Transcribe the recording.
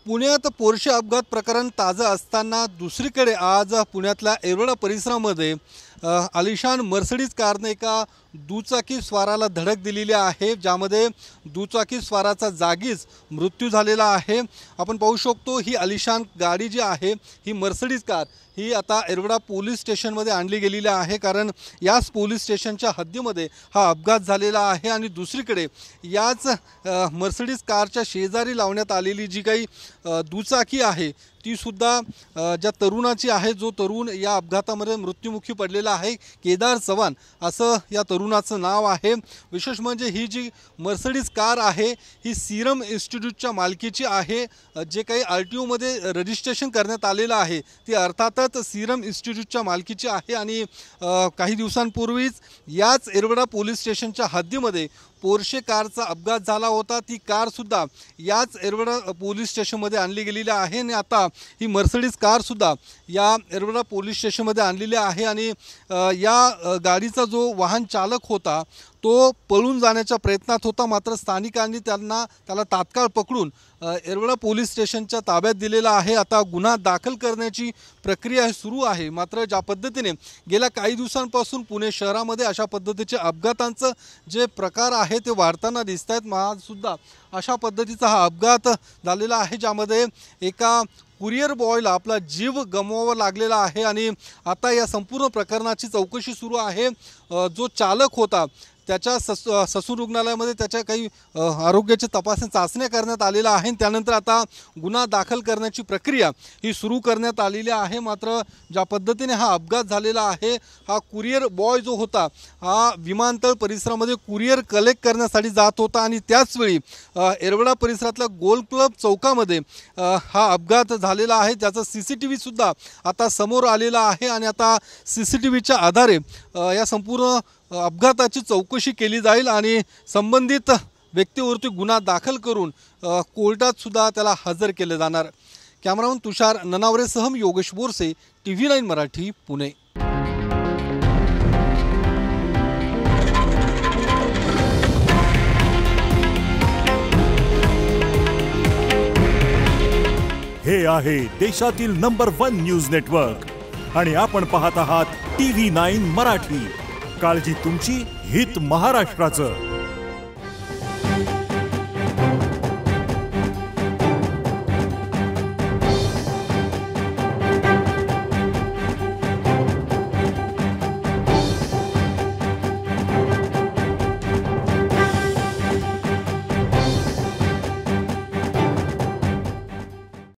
पुण्यात पोर्शे अपघात प्रकरण ताजं असताना दुसरीकडे आज पुण्यातल्या येरवडा परिसरामध्ये आलिशान मर्सिडीज कारने एका दुचाकी स्वाराला धडक दिलेली आहे, ज्यामध्ये दुचाकी स्वाराचा जागीच मृत्यू झालेला आहे। आपण पाहू शकतो ही आलिशान गाडी जी आहे ही मर्सिडीज कार ही आता येरवडा पोलीस स्टेशनमध्ये आणली गेलेली आहे, कारण याच पोलीस स्टेशनच्या हद्दीमध्ये हा अपघात झालेला आहे। आणि दुसरीकडे याच मर्सिडीज कारच्या शेजारी लावण्यात आलेली जी काही दुचाकी आहे ती सुद्धा ज्या तरुणाची आहे, जो तरुण या अपघातामध्ये मृत्युमुखी पडलेला आहे, केदार चव्हाण असं या तरुणाचं नाव आहे। विशेष म्हणजे ही जी मर्सिडीज कार आहे ही सीरम इन्स्टिट्यूटच्या मालकीची आहे। जे काही RTO मध्ये रजिस्ट्रेशन करण्यात आलेलं आहे ती अर्थातच सीरम इन्स्टिट्यूटच्या मालकीची आहे। आणि काही दिवसांपूर्वीच याच येरवडा पोलीस स्टेशनच्या हद्दीमध्ये पोर्शे कारचा अपघात झाला होता। ती कार सुद्धा याच येरवडा पोलीस स्टेशनमध्ये आणली गेलेली आहे आणि आता ही मर्सिडीज कार सुद्धा या येरवडा पोलीस स्टेशनमध्ये आणलेली आहे। आणि या गाडीचा जो वाहन चालक होता तो पळून जाण्याच्या प्रयत्नात होता, मात्र स्थानिकांनी त्याला तात्काळ पकडून येरवडा पोलीस स्टेशनच्या ताब्यात दिलेला आहे। आता गुन्हा दाखल करण्याची प्रक्रिया सुरू आहे। मात्र ज्या पद्धतीने गेल्या काही दिवसांपासून पुणे शहरामध्ये अशा पद्धतीचे अपघातांचं जे प्रकार आहे ते वाढताना दिसत आहेत, सुद्धा अशा पद्धतीचा हा अपघात झालेला आहे, ज्यामध्ये एका कुरिअर बॉयला आपला जीव गमवावा लागलेला आहे। आणि आता या संपूर्ण प्रकरणाची चौकशी सुरू आहे। जो चालक होता त्याच्या ससून रुग्णालयामध्ये त्याच्या काही आरोग्याची तपासणी चाचण्या करण्यात आलेल्या आहे। त्यानंतर आता गुन्हा दाखल करण्याची प्रक्रिया ही सुरू करण्यात आलेली आहे। मात्र ज्या पद्धतीने हा अपघात झालेला आहे, हा कुरिअर बॉय जो होता हा विमानतळ परिसरामध्ये कुरिअर कलेक्ट करण्यासाठी जात होता आणि त्याचवेळी येरवडा परिसरातल्या गोल क्लब चौकामध्ये हा अपघात झालेला आहे। त्याचा CCTV सुद्धा आता समोर आलेला आहे आणि आता CCTVच्या आधारे या संपूर्ण अपघाताची चौकशी केली जाईल आणि संबंधित व्यक्तीवरती गुन्हा दाखल करून कोर्टात सुद्धा त्याला हजर केले जाणार। कॅमेरामन तुषार ननावरेसह योगेश बोरसे, TV9 मराठी, पुणे। हे आहे देशातील नंबर 1 न्यूज नेटवर्क आणि आपण पाहत आहात TV9 मराठी। काळजी तुमची, हित महाराष्ट्राचं।